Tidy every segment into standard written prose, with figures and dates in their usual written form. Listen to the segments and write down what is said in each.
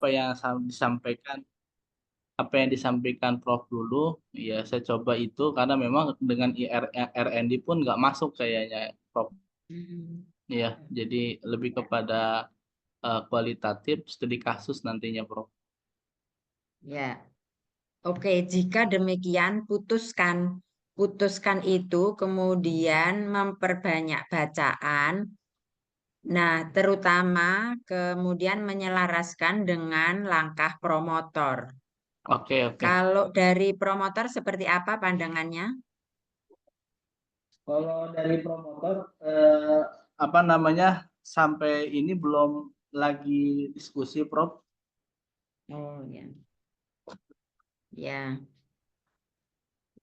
apa yang disampaikan apa yang disampaikan Prof dulu, ya saya coba itu karena memang dengan RND pun nggak masuk kayaknya, Prof. Hmm. Ya, jadi lebih kepada kualitatif studi kasus nantinya, Prof. Ya, oke. Jika demikian, putuskan itu, kemudian memperbanyak bacaan. Nah, terutama kemudian menyelaraskan dengan langkah promotor. Oke, oke. Kalau dari promotor seperti apa pandangannya? Kalau dari promotor, apa namanya, sampai ini belum lagi diskusi, Prof. Oh ya, ya.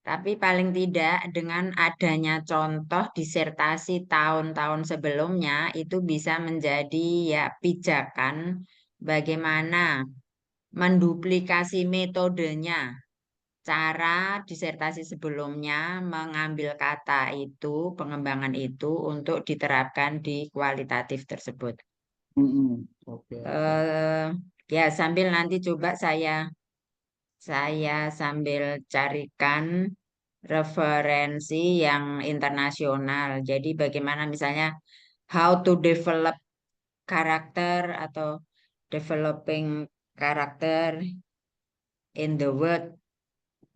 Tapi paling tidak dengan adanya contoh disertasi tahun-tahun sebelumnya itu bisa menjadi ya pijakan bagaimana menduplikasi metodenya. Cara disertasi sebelumnya mengambil kata itu, pengembangan itu untuk diterapkan di kualitatif tersebut. Mm-mm. Oke, oke. Eh, ya sambil nanti coba saya sambil carikan referensi yang internasional. Jadi bagaimana misalnya how to develop karakter atau developing karakter in the world,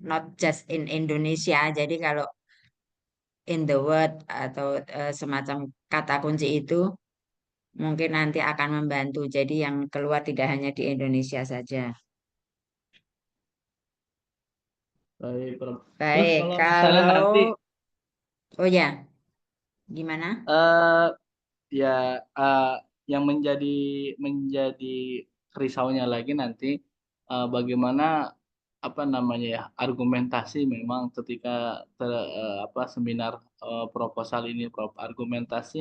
not just in Indonesia. Jadi kalau in the world atau semacam kata kunci itu mungkin nanti akan membantu. Jadi yang keluar tidak hanya di Indonesia saja. Baik, Prof. Terus Baik, kalau misalnya nanti kalau oh ya, gimana? eh ya eh, yang menjadi menjadi risaunya lagi nanti bagaimana apa namanya ya argumentasi memang ketika apa seminar proposal ini, Prof. Argumentasi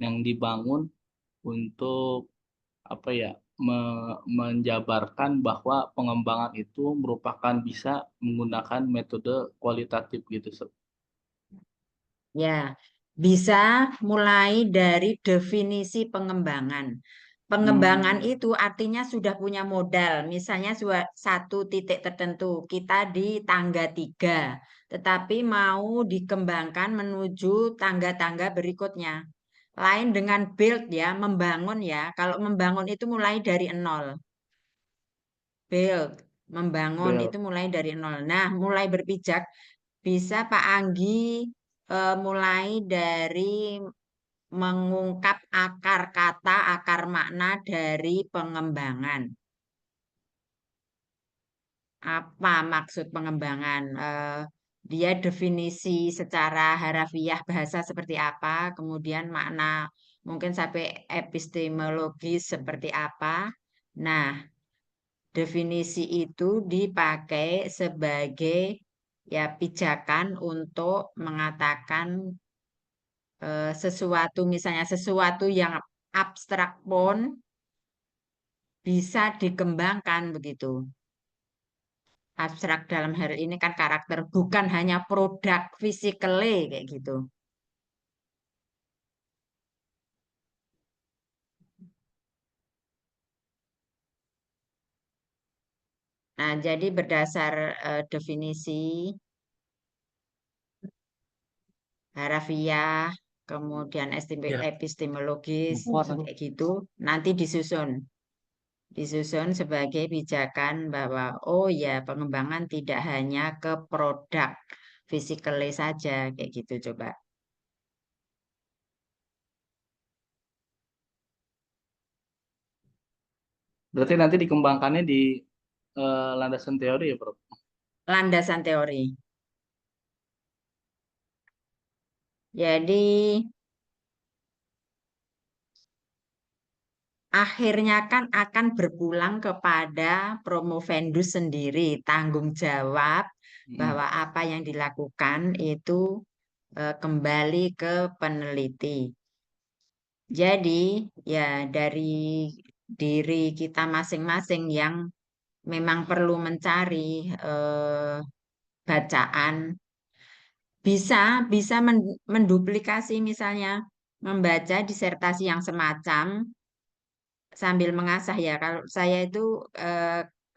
yang dibangun untuk apa ya menjabarkan bahwa pengembangan itu merupakan bisa menggunakan metode kualitatif gitu. Ya, bisa mulai dari definisi pengembangan. Pengembangan Hmm, itu artinya sudah punya modal. Misalnya satu titik tertentu, kita di tangga 3, tetapi mau dikembangkan menuju tangga-tangga berikutnya. Lain dengan build ya, membangun ya. Kalau membangun itu mulai dari nol. Build, membangun itu Bel. mulai dari nol. Nah, mulai berpijak bisa Pak Anggi mulai dari mengungkap akar kata, akar makna dari pengembangan. Apa maksud pengembangan? Dia definisi secara harafiah bahasa seperti apa, kemudian makna mungkin sampai epistemologis seperti apa. Nah, definisi itu dipakai sebagai ya pijakan untuk mengatakan sesuatu, misalnya sesuatu yang abstrak pun bisa dikembangkan begitu. Abstrak dalam hal ini kan karakter, bukan hanya produk physically kayak gitu. Nah, jadi berdasar definisi harafiah, kemudian Ya. epistemologis Kuat aku. kayak gitu, nanti disusun sebagai pijakan bahwa oh ya pengembangan tidak hanya ke produk physically saja kayak gitu coba. Berarti nanti dikembangkannya di landasan teori ya, Prof. Landasan teori. Jadi akhirnya kan akan berpulang kepada promovendus sendiri, tanggung jawab Mm-mm. bahwa apa yang dilakukan itu kembali ke peneliti. Jadi ya dari diri kita masing-masing yang memang perlu mencari eh, bacaan, bisa bisa menduplikasi misalnya membaca disertasi yang semacam sambil mengasah ya. Kalau saya itu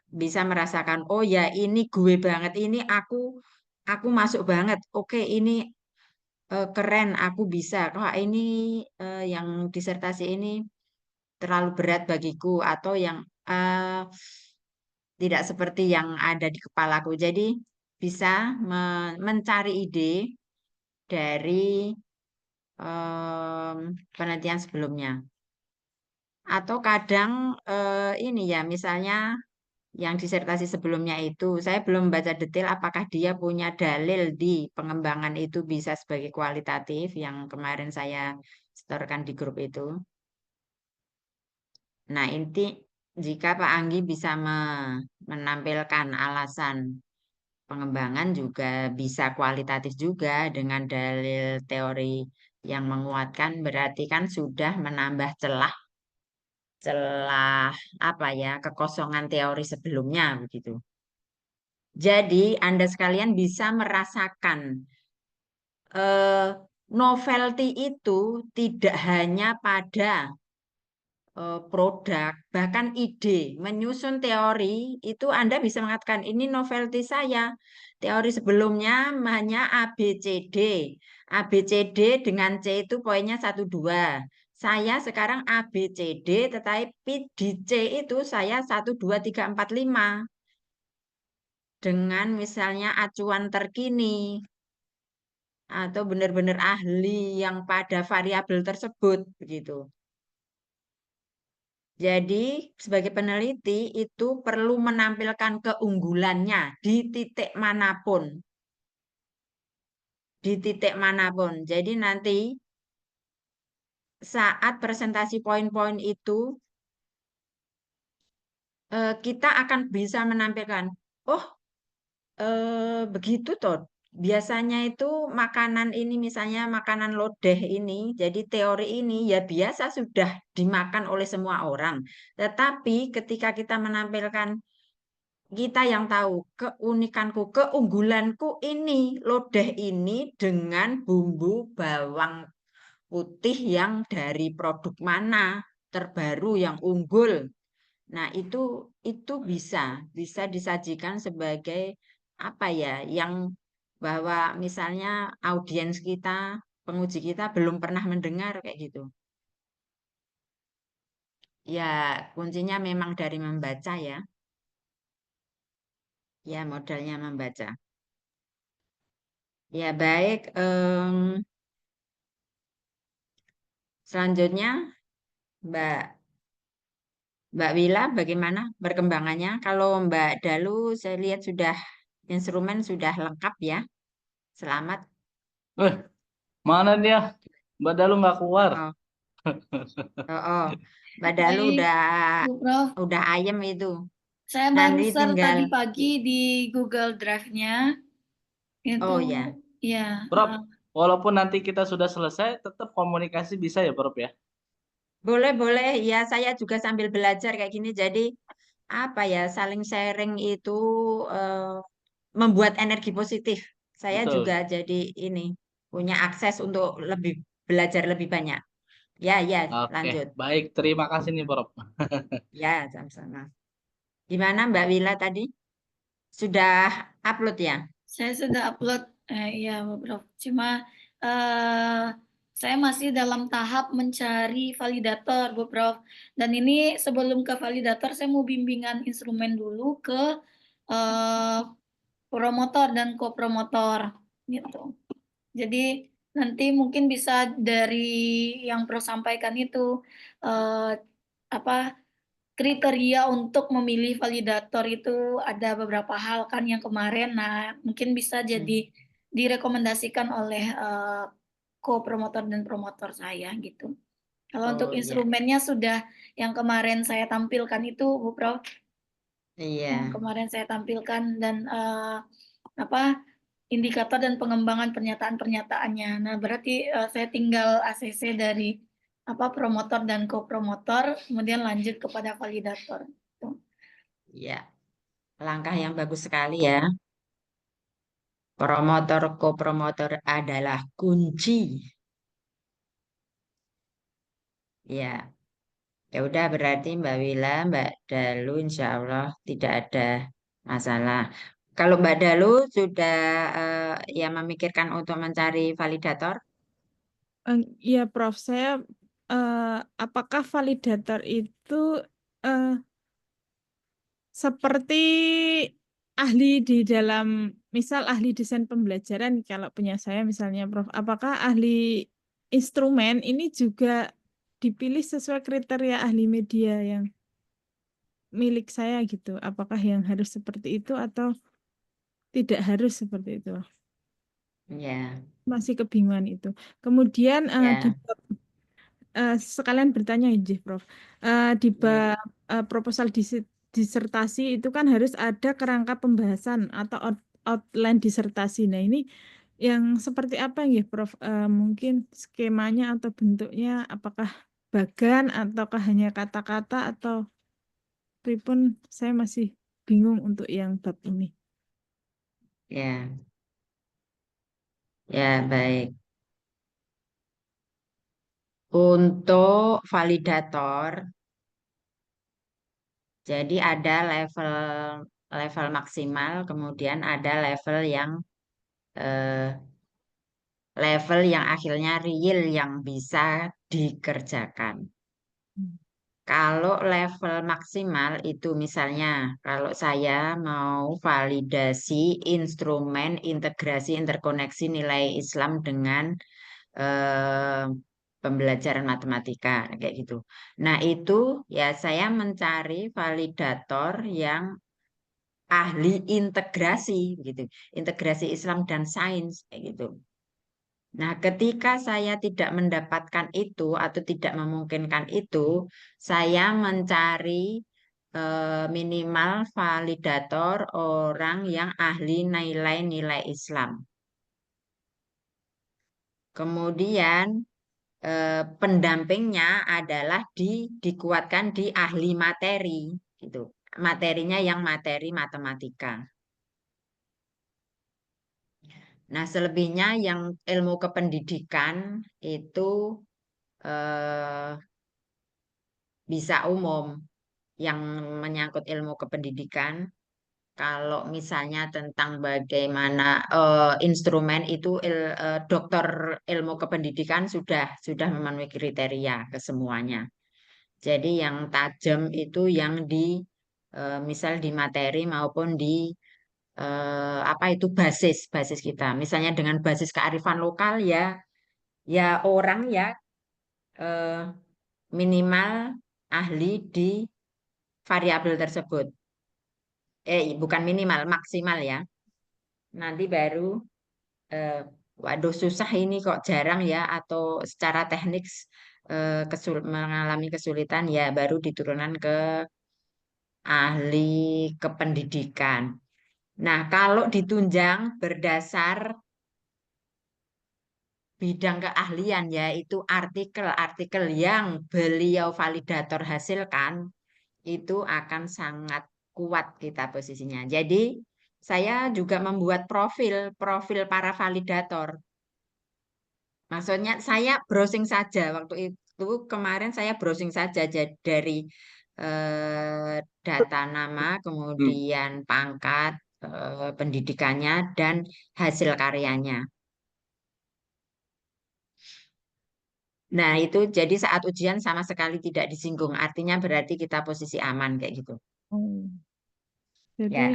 bisa merasakan, oh ya ini gue banget, ini aku masuk banget. Oke, ini keren, aku bisa. Wah, ini yang disertasi ini terlalu berat bagiku atau yang tidak seperti yang ada di kepalaku. Jadi bisa mencari ide dari penelitian sebelumnya. Atau kadang ini ya, misalnya yang disertasi sebelumnya itu, saya belum baca detail apakah dia punya dalil di pengembangan itu bisa sebagai kualitatif yang kemarin saya setorkan di grup itu. Nah, inti jika Pak Anggi bisa menampilkan alasan pengembangan juga bisa kualitatif juga dengan dalil teori yang menguatkan, berarti kan sudah menambah celah celah apa ya, kekosongan teori sebelumnya begitu. Jadi Anda sekalian bisa merasakan eh, novelty itu tidak hanya pada produk, bahkan ide, menyusun teori itu Anda bisa mengatakan ini novelty saya. Teori sebelumnya hanya A, B, C, D. A, B, C, D dengan C itu poinnya 1, 2. Saya sekarang A, B, C, D, tetapi di C itu saya 1, 2, 3, 4, 5. Dengan misalnya acuan terkini atau benar-benar ahli yang pada variabel tersebut begitu. Jadi, sebagai peneliti itu perlu menampilkan keunggulannya di titik manapun. Di titik manapun. Jadi nanti saat presentasi poin-poin itu, kita akan bisa menampilkan, oh begitu toh. Biasanya itu makanan ini, misalnya makanan lodeh ini, jadi teori ini ya biasa sudah dimakan oleh semua orang. Tetapi ketika kita menampilkan kita yang tahu keunikanku, keunggulanku ini, lodeh ini dengan bumbu bawang putih yang dari produk mana terbaru yang unggul. Nah, itu bisa disajikan sebagai apa ya, yang bahwa misalnya audiens kita, penguji kita belum pernah mendengar kayak gitu. Ya, kuncinya memang dari membaca ya. Ya, modalnya membaca. Ya, baik. Selanjutnya, Mbak Mbak Wila, bagaimana perkembangannya? Kalau Mbak Dalu, saya lihat sudah instrumen sudah lengkap ya. Selamat. Eh, mana dia? Mbak Dalu nggak keluar. Oh, oh, oh. Mbak Dalu Baik, Bu Prof. udah ayem itu. Saya baru Nanti share tinggal. tadi pagi di Google Drive-nya. Itu, Oh ya, ya, Prof, walaupun nanti kita sudah selesai, tetap komunikasi bisa ya, Prof ya? boleh boleh. Ya, saya juga sambil belajar kayak gini. Jadi apa ya, saling sharing itu eh, membuat energi positif. Saya juga Betul. jadi ini punya akses untuk lebih belajar lebih banyak. Ya, ya, Oke, lanjut. baik. Terima kasih nih, Prof. Ya, sama-sama. Gimana Mbak Wila tadi? Sudah upload ya? saya sudah upload. Ya, Bu Prof. Cuma eh, saya masih dalam tahap mencari validator, Bu Prof. Dan ini sebelum ke validator, saya mau bimbingan instrumen dulu ke eh, promotor dan kopromotor, gitu. Jadi nanti mungkin bisa dari yang Pro sampaikan itu eh, apa kriteria untuk memilih validator itu ada beberapa hal kan yang kemarin. Nah, mungkin bisa jadi Hmm. direkomendasikan oleh co-promotor dan promotor saya gitu. Kalau untuk Oh iya, instrumennya sudah yang kemarin saya tampilkan itu, Bu Prof, yang iya, kemarin saya tampilkan dan apa indikator dan pengembangan pernyataan-pernyataannya. Nah, berarti saya tinggal ACC dari apa promotor dan co-promotor, kemudian lanjut kepada validator. Tuh. iya. Langkah yang bagus sekali ya. Promotor kopromotor adalah kunci. Ya, Ya udah berarti Mbak Wila, Mbak Dalu insya Allah tidak ada masalah. Kalau Mbak Dalu sudah ya memikirkan untuk mencari validator? Iya, Prof. Saya apakah validator itu eh, seperti ahli di dalam, misal ahli desain pembelajaran, kalau punya saya misalnya, Prof. Apakah ahli instrumen ini juga dipilih sesuai kriteria ahli media yang milik saya gitu? Apakah yang harus seperti itu atau tidak harus seperti itu? Ya, Masih kebingungan itu. Kemudian di ya, sekalian bertanya ya, Prof. Di ya, bab proposal disertasi itu kan harus ada kerangka pembahasan atau outline disertasi. Nah, ini yang seperti apa ya, Prof? Mungkin skemanya atau bentuknya apakah bagan ataukah hanya kata-kata atau pripun, saya masih bingung untuk yang bab ini. ya, ya, baik. Untuk validator, jadi ada level level maksimal, kemudian ada eh, level yang akhirnya real yang bisa dikerjakan. Hmm. Kalau level maksimal itu misalnya kalau saya mau validasi instrumen integrasi interkoneksi nilai Islam dengan eh, pembelajaran matematika kayak gitu. Nah, itu ya saya mencari validator yang ahli integrasi gitu. Integrasi Islam dan sains kayak gitu. Nah, ketika saya tidak mendapatkan itu atau tidak memungkinkan itu, saya mencari minimal validator orang yang ahli nilai-nilai Islam. Kemudian pendampingnya adalah dikuatkan di ahli materi gitu. Materinya yang materi matematika. Nah, selebihnya yang ilmu kependidikan itu eh, bisa umum yang menyangkut ilmu kependidikan. Kalau misalnya tentang bagaimana instrumen itu dokter ilmu kependidikan sudah memenuhi kriteria kesemuanya. Jadi yang tajam itu yang di misal di materi maupun di apa itu basis kita. Misalnya dengan basis kearifan lokal ya ya orang ya eh, minimal ahli di variabel tersebut. Bukan minimal, maksimal ya. Nanti baru eh, waduh susah ini kok jarang ya atau secara teknik mengalami kesulitan ya baru diturunkan ke ahli kependidikan. Nah, kalau ditunjang berdasar bidang keahlian yaitu artikel-artikel yang beliau validator hasilkan itu akan sangat kuat kita posisinya. Jadi saya juga membuat profil para validator. Maksudnya saya browsing saja waktu itu kemarin saya browsing saja dari data nama, Hmm. kemudian pangkat, pendidikannya dan hasil karyanya. Nah, itu jadi saat ujian sama sekali tidak disinggung. Artinya berarti kita posisi aman kayak gitu. Oh, jadi Ya,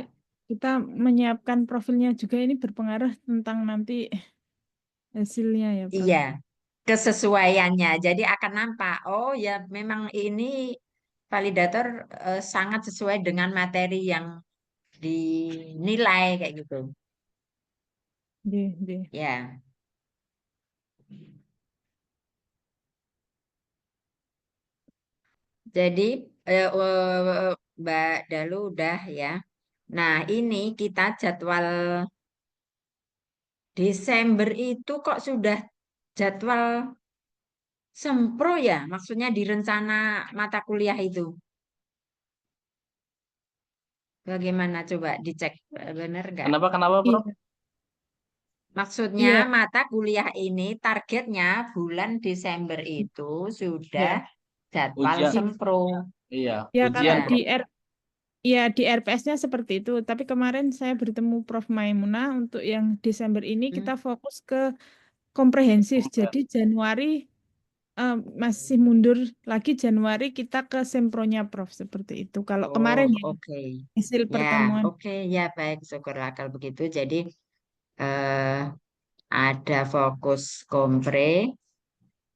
kita menyiapkan profilnya juga ini berpengaruh tentang nanti hasilnya ya, Prof. iya, kesesuaiannya. Jadi akan nampak, oh ya memang ini validator sangat sesuai dengan materi yang dinilai kayak gitu. Di. Ya, jadi Mbak Dalu udah ya. Nah, ini kita jadwal Desember itu kok sudah jadwal sempro ya, maksudnya di rencana mata kuliah itu. Bagaimana coba dicek bener nggak? Kenapa, Prof? Iya, Maksudnya iya, mata kuliah ini targetnya bulan Desember itu sudah iya. Jadwal Ujian, sempro. iya, Ya kalau ujian, Ya. di Prof. di RPS-nya seperti itu. Tapi kemarin saya bertemu Prof. Maimunah untuk yang Desember ini Hmm. kita fokus ke komprehensif. Jadi Januari masih mundur lagi, Januari kita ke sempronya Prof. Seperti itu. Kalau kemarin Oh, ya oke. hasil Ya, pertemuan. oke. Ya, baik. Syukurlah kalau begitu. Jadi eh, ada fokus kompre,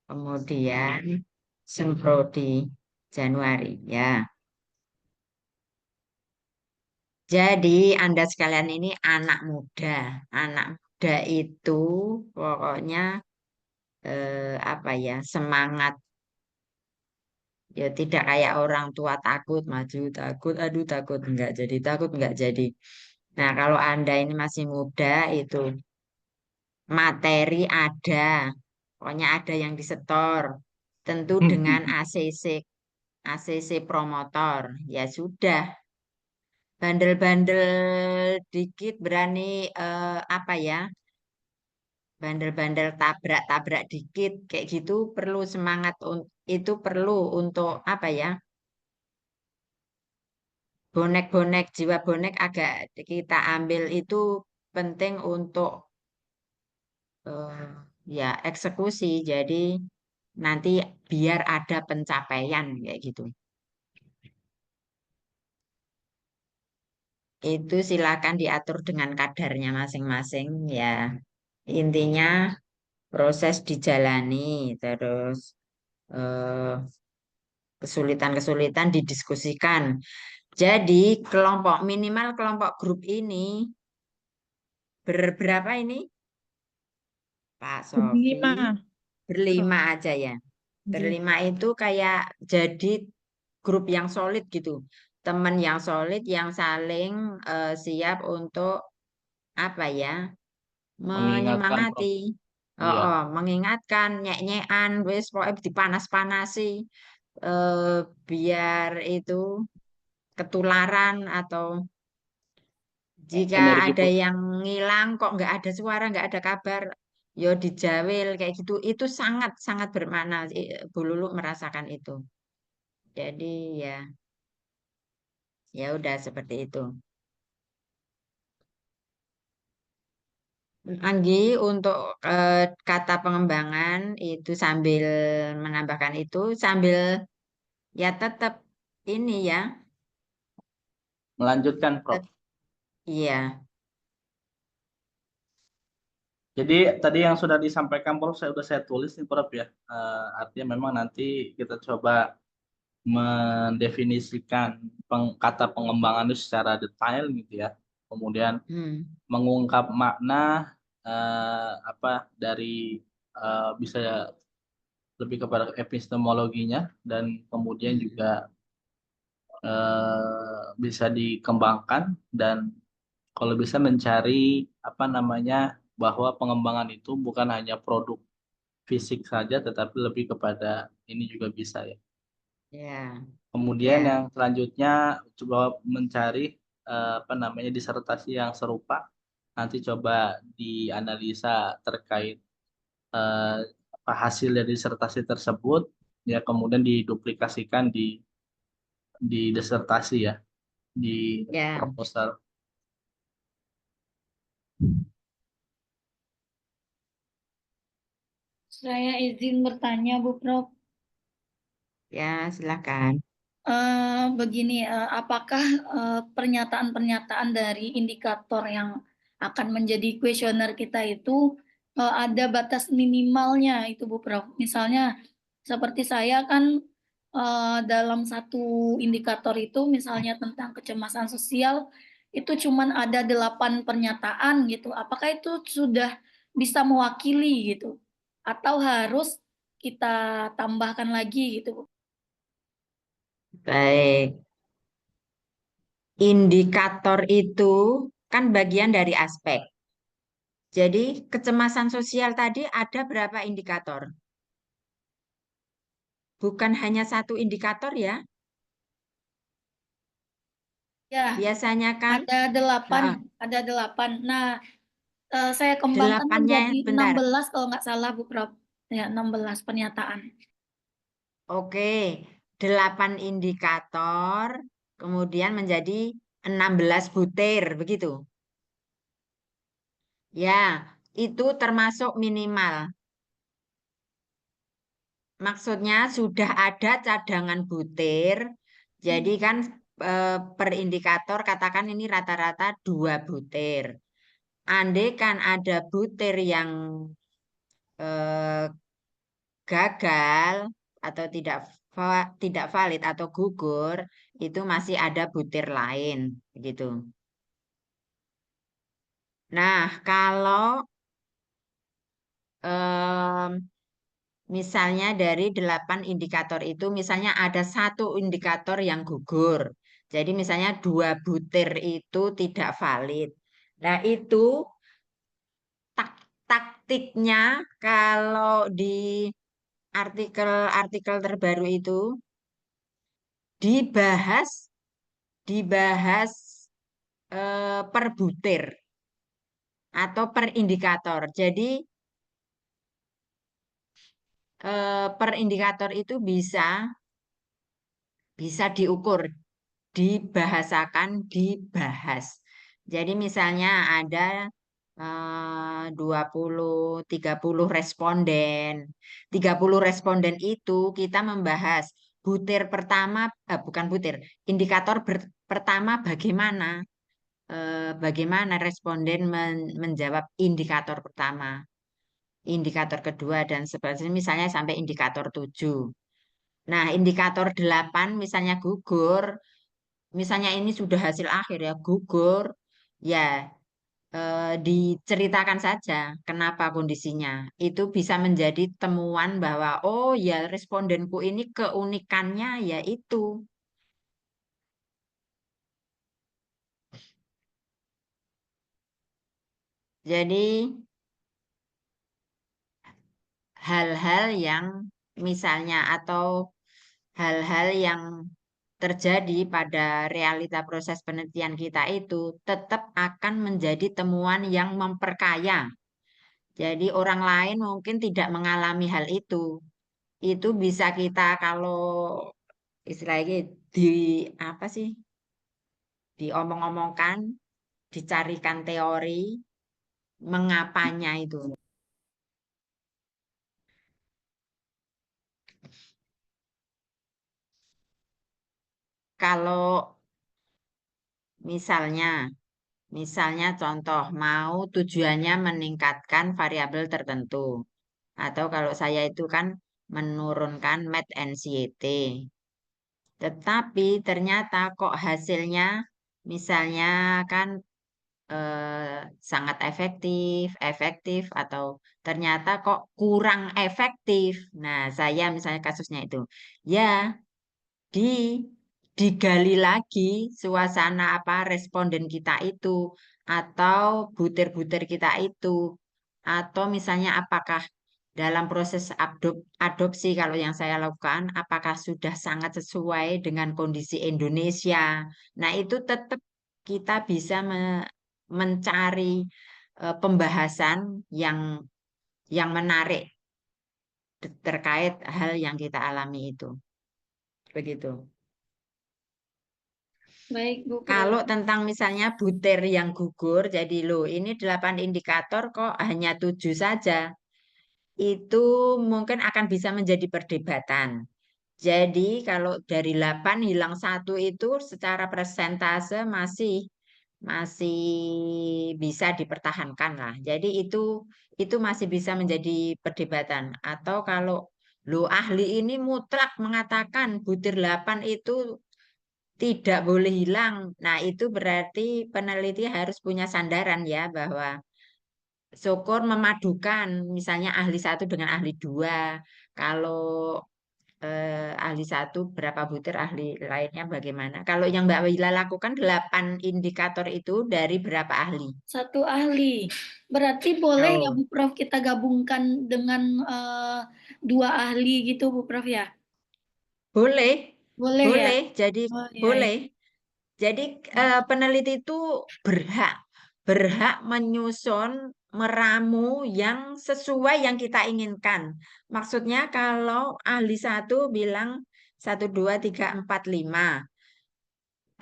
kemudian sempro di Januari. Ya. Jadi Anda sekalian ini anak muda. Anak muda itu pokoknya apa ya, semangat. Ya tidak kayak orang tua takut, maju takut, aduh takut enggak jadi, takut enggak jadi. Nah, kalau Anda ini masih muda itu materi ada. Pokoknya ada yang disetor. Tentu dengan ACC promotor. Ya sudah, bandel-bandel dikit berani apa ya? Bandel-bandel tabrak-tabrak dikit kayak gitu perlu semangat itu perlu untuk apa ya? Bonek-bonek jiwa bonek agak kita ambil itu penting untuk ya eksekusi. Jadi nanti biar ada pencapaian kayak gitu. Itu silakan diatur dengan kadarnya masing-masing ya. Intinya proses dijalani terus eh, kesulitan-kesulitan didiskusikan. Jadi kelompok minimal kelompok grup ini berberapa ini? Pak Sofi Berlima. Prof. berlima aja ya. Nggih. Berlima itu kayak jadi grup yang solid gitu. Teman yang solid yang saling siap untuk apa ya? Mengingatkan, Prof. Menyemangati. Oh, Iya, oh, mengingatkan, nyek-nyekan, wis pokoknya dipanas-panasi biar itu ketularan atau jika energi ada yang ngilang kok nggak ada suara, nggak ada kabar, yo dijawil kayak gitu. Itu sangat sangat bermakna. Bu Lulu merasakan itu. Jadi ya, ya udah seperti itu. Anggi untuk kata pengembangan itu sambil menambahkan itu sambil ya tetap ini ya, melanjutkan, Prof. iya Jadi tadi yang sudah disampaikan Prof, sudah saya tulis nih Prof ya. Artinya memang nanti kita coba mendefinisikan kata pengembangan itu secara detail gitu ya. Kemudian hmm, mengungkap makna apa dari bisa lebih kepada epistemologinya dan kemudian hmm, juga bisa dikembangkan dan kalau bisa mencari apa namanya bahwa pengembangan itu bukan hanya produk fisik saja tetapi lebih kepada ini juga bisa ya. ya Kemudian ya yang selanjutnya coba mencari apa namanya disertasi yang serupa. Nanti coba dianalisa terkait eh, apa hasil dari disertasi tersebut ya kemudian diduplikasikan di disertasi ya di ya proposal. Saya izin bertanya, Bu Prof. ya silakan. Begini, apakah pernyataan-pernyataan dari indikator yang akan menjadi kuesioner kita itu ada batas minimalnya itu, Bu Prof? Misalnya seperti saya kan dalam satu indikator itu misalnya tentang kecemasan sosial itu cuman ada 8 pernyataan gitu. Apakah itu sudah bisa mewakili gitu? Atau harus kita tambahkan lagi gitu, Bu? Baik. Indikator itu kan bagian dari aspek. Jadi kecemasan sosial tadi ada berapa indikator? Bukan hanya satu indikator ya. Ya, Biasanya kan ada 8, heeh, ada 8. Nah, saya kembangkan delapannya menjadi bentar. 16 kalau nggak salah Bu Prof. Ya, 16 pernyataan. Oke. 8 indikator, kemudian menjadi 16 butir, begitu. Ya, itu termasuk minimal. Maksudnya sudah ada cadangan butir, jadi kan per indikator katakan ini rata-rata 2 butir. Andai kan ada butir yang gagal atau tidak valid atau gugur, itu masih ada butir lain, begitu. Nah, kalau misalnya dari 8 indikator itu, misalnya ada 1 indikator yang gugur. Jadi misalnya 2 butir itu tidak valid. Nah, itu taktiknya kalau di artikel terbaru itu dibahas per butir atau per indikator. Jadi per indikator itu bisa diukur, dibahasakan, dibahas. Jadi misalnya ada 20-30 responden. 30 responden itu kita membahas butir pertama, bukan butir, indikator pertama bagaimana responden menjawab indikator pertama, indikator kedua, dan sebagainya, misalnya sampai indikator 7. Nah, indikator 8 misalnya gugur, misalnya ini sudah hasil akhir ya, gugur, ya diceritakan saja kenapa kondisinya. Itu bisa menjadi temuan bahwa, oh ya respondenku ini keunikannya ya itu. Jadi hal-hal yang misalnya atau hal-hal yang terjadi pada realita proses penelitian kita itu tetap akan menjadi temuan yang memperkaya. Jadi orang lain mungkin tidak mengalami hal itu. Itu bisa kita kalau istilahnya di apa sih? Diomong-omongkan, dicarikan teori mengapanya itu. Kalau misalnya contoh mau tujuannya meningkatkan variabel tertentu. Atau kalau saya itu kan menurunkan MET NCET. Tetapi ternyata kok hasilnya misalnya kan sangat efektif atau ternyata kok kurang efektif. Nah, saya misalnya kasusnya itu ya di digali lagi suasana apa responden kita itu atau butir-butir kita itu atau misalnya apakah dalam proses adopsi kalau yang saya lakukan apakah sudah sangat sesuai dengan kondisi Indonesia. Nah, itu tetap kita bisa mencari pembahasan yang menarik terkait hal yang kita alami itu. Begitu. Baik, Bu Prof. Kalau tentang misalnya butir yang gugur, jadi loh ini 8 indikator kok hanya 7 saja. Itu mungkin akan bisa menjadi perdebatan. Jadi kalau dari 8 hilang 1 itu secara persentase masih bisa dipertahankan lah. Jadi itu masih bisa menjadi perdebatan. Atau kalau lo ahli ini mutlak mengatakan butir 8 itu tidak boleh hilang. Nah, itu berarti peneliti harus punya sandaran ya bahwa syukur memadukan misalnya ahli 1 dengan ahli 2. Kalau ahli 1 berapa butir, ahli lainnya bagaimana. Kalau yang Mbak Wila lakukan 8 indikator itu dari berapa ahli? 1 ahli. Berarti boleh ya Oh. Bu Prof kita gabungkan dengan 2 ahli gitu Bu Prof ya? Boleh, Boleh ya? Jadi Oh, iya, boleh. Jadi peneliti itu berhak menyusun, meramu yang sesuai yang kita inginkan. Maksudnya kalau ahli 1 bilang 1, 2, 3, 4, 5.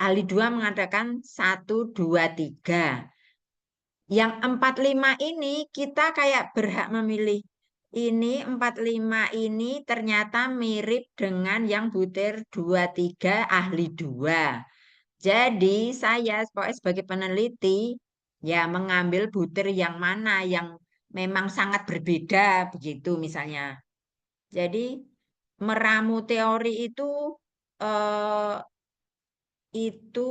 Ahli 2 mengatakan 1, 2, 3. Yang 4, 5 ini kita kayak berhak memilih. Ini 4, 5 ini ternyata mirip dengan yang butir 2, 3 ahli 2. Jadi saya pokoknya sebagai peneliti ya mengambil butir yang mana yang memang sangat berbeda begitu misalnya. Jadi meramu teori eh, itu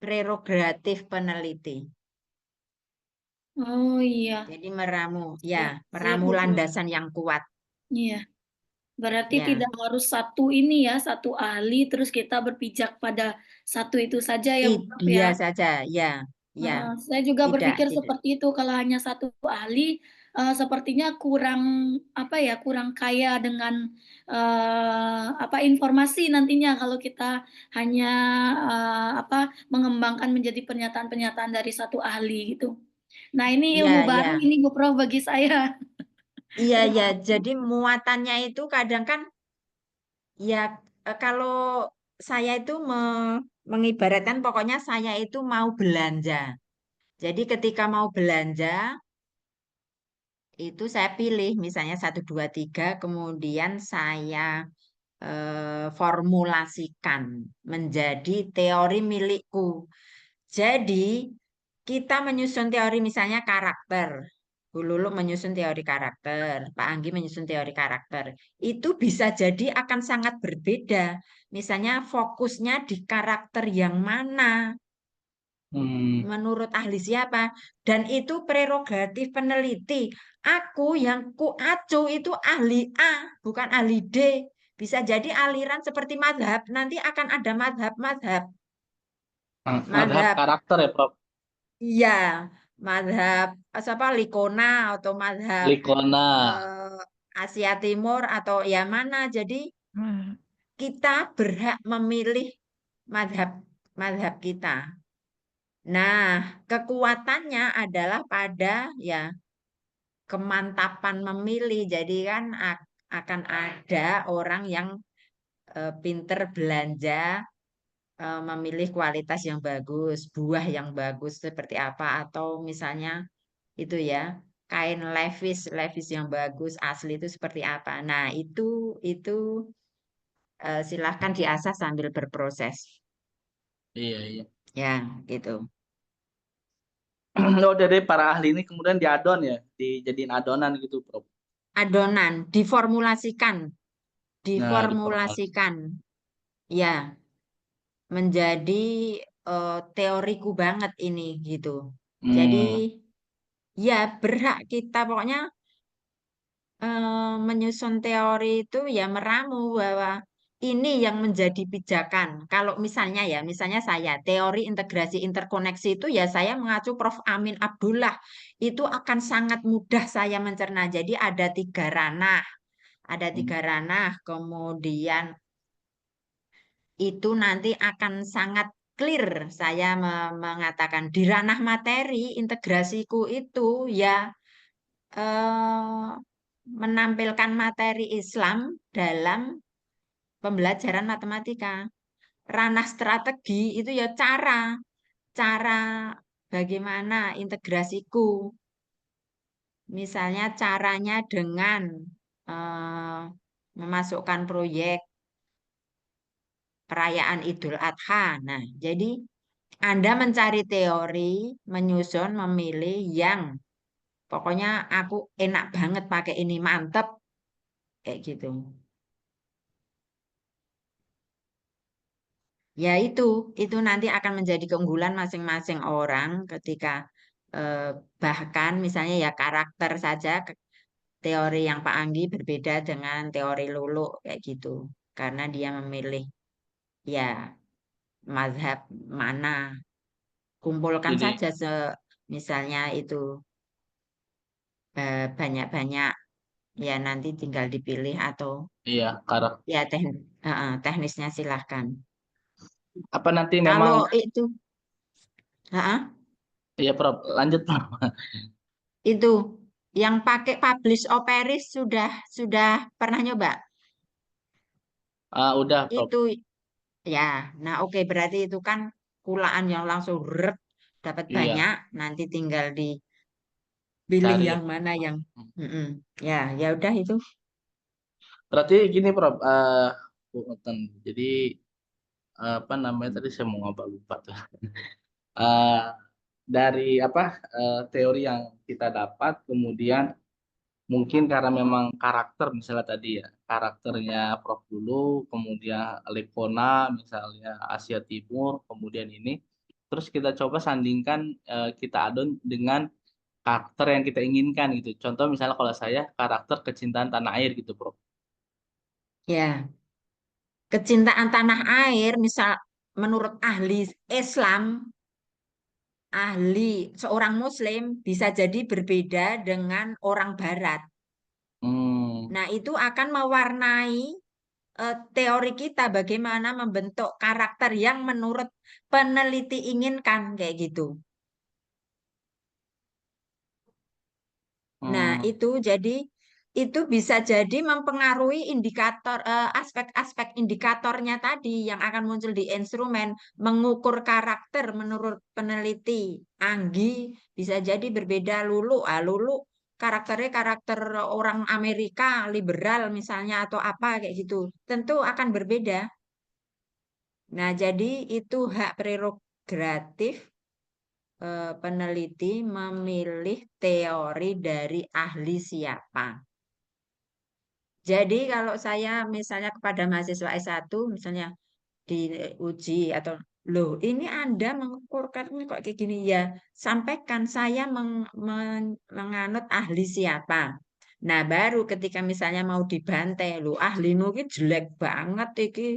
prerogatif peneliti. Oh iya, Jadi meramu, siap, ya, siap meramu Bu Prof. landasan yang kuat. Iya, berarti Ya, tidak harus satu ini ya, satu ahli terus kita berpijak pada satu itu saja ya Bu Prof ya. dia saja, ya, ya, Saya juga tidak, berpikir tidak. seperti itu. Kalau hanya satu ahli, sepertinya kurang apa ya, kurang kaya dengan apa informasi nantinya kalau kita hanya apa mengembangkan menjadi pernyataan-pernyataan dari satu ahli gitu. Nah, ini ilmu Ya, baru ya, ini Bu Prof bagi saya. iya, Terima ya. kasih. Jadi muatannya itu kadang kan, ya, kalau saya itu mengibaratkan pokoknya saya itu mau belanja. Jadi ketika mau belanja, itu saya pilih misalnya 1, 2, 3, kemudian saya formulasikan menjadi teori milikku. Jadi kita menyusun teori misalnya karakter. Bu Lulu menyusun teori karakter, Pak Anggi menyusun teori karakter. Itu bisa jadi akan sangat berbeda. Misalnya fokusnya di karakter yang mana, Hmm. menurut ahli siapa. Dan itu prerogatif peneliti. Aku yang kuacu itu ahli A, bukan ahli D. Bisa jadi aliran seperti madhab. Nanti akan ada madhab-madhab. Madhab Madhab, karakter ya, Prof. iya. Madhab, apa, Likona atau madhab Likona. eh, Asia Timur atau ya mana. Jadi Wah, kita berhak memilih madhab, madhab kita. Nah, kekuatannya adalah pada ya kemantapan memilih. Jadi kan akan ada orang yang pinter belanja, memilih kualitas yang bagus, buah yang bagus seperti apa, atau misalnya itu ya kain levis yang bagus asli itu seperti apa. Nah, itu silahkan diasah sambil berproses. Iya, iya. Ya, gitu. Oh, dari para ahli ini kemudian diadon ya, dijadiin adonan gitu, Prof. Adonan diformulasikan, Nah, diformulasi. diformulasikan. Ya, menjadi teoriku banget ini gitu. Jadi Hmm. ya berhak kita pokoknya menyusun teori itu ya meramu bahwa ini yang menjadi pijakan. Kalau misalnya ya, misalnya saya teori integrasi interkoneksi itu ya saya mengacu Prof. Amin Abdullah. Itu akan sangat mudah saya mencerna. Jadi ada tiga ranah, kemudian itu nanti akan sangat clear saya mengatakan di ranah materi integrasiku itu ya menampilkan materi Islam dalam pembelajaran matematika. Ranah strategi itu ya cara bagaimana integrasiku. Misalnya caranya dengan eh, memasukkan proyek perayaan Idul Adha. Nah, jadi Anda mencari teori, menyusun, memilih yang pokoknya aku enak banget pakai ini, mantep, kayak gitu. Ya itu nanti akan menjadi keunggulan masing-masing orang ketika eh, bahkan misalnya ya karakter saja teori yang Pak Anggi berbeda dengan teori Lulu kayak gitu. Karena dia memilih ya mazhab mana. Kumpulkan Jadi, saja misalnya itu banyak-banyak ya nanti tinggal dipilih atau iya, ya teknisnya silahkan. apa nanti memang, Kalau itu, ah, iya, Prof. Lanjut, Prof. itu. Yang pakai Publish Operis sudah pernah nyoba? Udah, Prof. Itu ya. Nah, oke, berarti itu kan kulaan yang langsung dapat Iya, banyak, nanti tinggal dipilih cari yang yang mana yang Hmm. ya, ya udah itu. Berarti gini, Prof. Punten. Jadi apa namanya tadi saya mau ngobrol lupa tuh. Eh, dari apa teori yang kita dapat, kemudian mungkin karena memang karakter misalnya tadi ya, karakternya Prof dulu, kemudian Lekona misalnya Asia Timur, kemudian ini, terus kita coba sandingkan, kita adon dengan karakter yang kita inginkan gitu. Contoh misalnya kalau saya karakter kecintaan tanah air gitu, Prof. Ya, kecintaan tanah air misal menurut ahli Islam, ahli seorang muslim bisa jadi berbeda dengan orang barat. Hmm, Nah, itu akan mewarnai teori kita bagaimana membentuk karakter yang menurut peneliti inginkan kayak gitu. Nah, hmm, itu bisa jadi mempengaruhi indikator aspek-aspek indikatornya tadi yang akan muncul di instrumen mengukur karakter menurut peneliti. Anggi bisa jadi berbeda Lulu. Lulu karakternya karakter orang Amerika liberal misalnya atau apa kayak gitu. Tentu akan berbeda. Nah, jadi itu hak prerogatif peneliti memilih teori dari ahli siapa. Jadi kalau saya misalnya kepada mahasiswa S1 misalnya diuji atau loh ini Anda mengukurkan ini kok kayak gini ya sampaikan saya menganut ahli siapa. Nah, baru ketika misalnya mau dibantai loh ahlimu ini jelek banget iki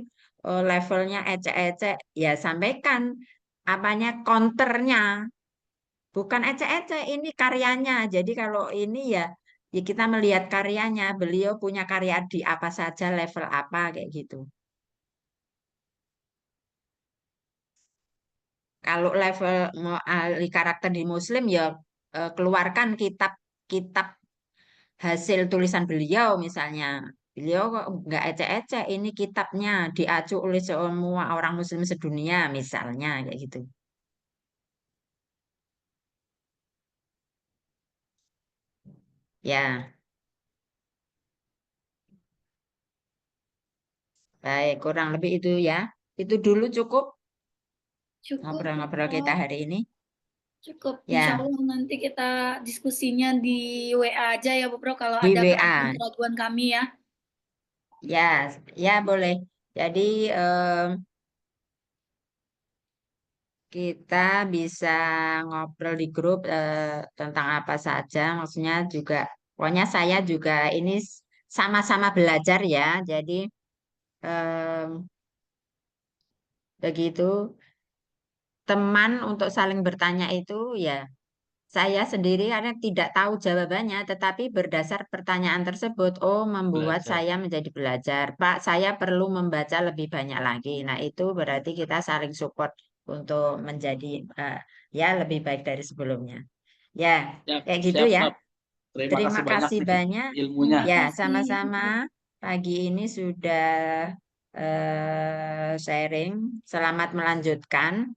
levelnya ecek-ecek ya sampaikan apanya counternya. Bukan ecek-ecek, ini karyanya. Jadi kalau ini ya kita melihat karyanya. Beliau punya karya di apa saja, level apa kayak gitu. Kalau level mau ahli karakter di Muslim ya keluarkan kitab-kitab hasil tulisan beliau misalnya. Beliau kok nggak ecek-ecek, ini kitabnya diacu oleh semua orang Muslim sedunia misalnya kayak gitu. Ya, baik kurang lebih itu ya. Itu dulu cukup Cukup, Bu ngobrol-ngobrol kita Prof. hari ini. Cukup. Insya Ya. Allah nanti kita diskusinya di WA aja ya, Bu Prof. Kalau Di ada WA. keraguan-keraguan kami ya. Ya, ya boleh. Jadi kita bisa ngobrol di grup tentang apa saja. Maksudnya juga, pokoknya saya juga ini sama-sama belajar ya. Jadi begitu teman untuk saling bertanya itu ya. Saya sendiri karena tidak tahu jawabannya, tetapi berdasar pertanyaan tersebut, oh membuat belajar. saya menjadi belajar. Pak, saya perlu membaca lebih banyak lagi. Nah, itu berarti kita saling support untuk menjadi ya lebih baik dari sebelumnya. Ya, Siap, kayak gitu siap, ya. Prof. Terima Terima kasih banyak kasih nih banyak. ilmunya. Terima Ya, kasih, Bu sama-sama. Prof. Pagi ini sudah sharing. Selamat melanjutkan.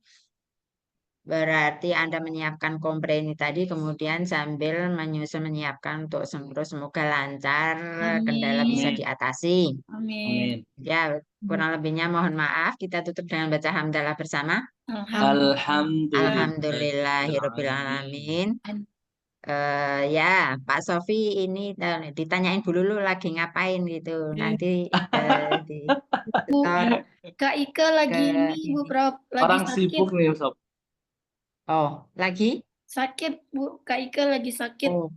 Berarti Anda menyiapkan kompreni tadi, kemudian sambil menyusun menyiapkan untuk terus semoga lancar, kendala bisa Amin. Amin. diatasi. Amin. Amin. Ya, kurang lebihnya mohon maaf. Kita tutup dengan baca hamdalah bersama. Alhamdulillah. Alhamdulillahirobbilalamin. Ya, Pak Sofi ini ditanyain dulu lagi ngapain gitu. Nanti di Bu, setor Kak Ika lagi ke ini, Bu ini. Prof. Lagi Orang sakit. sibuk nih, Sob. Oh, lagi? Sakit, Bu. Kak Ika lagi sakit. Oh,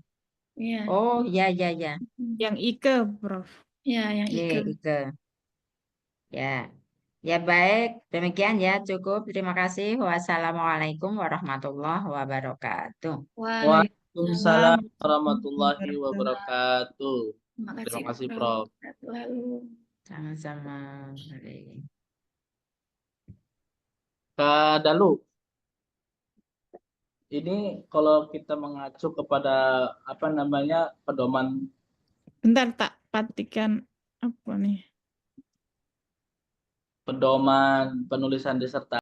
Iya. oh, ya, ya, ya. Yang Ike, Prof. Ya, yang Ika. Ike. Ya, ya baik. Demikian ya cukup. Terima kasih. Wassalamualaikum warahmatullahi wabarakatuh. Waalaikumsalam Waalaikumsalam. warahmatullahi Wabarakatuh. wabarakatuh. Terima kasih, Terima Bu kasih, Prof. Prof. Sehat selalu. Sama-sama. Kak Dalu, Ini kalau kita mengacu kepada apa namanya pedoman Bentar tak patikan apa nih? pedoman penulisan disertasi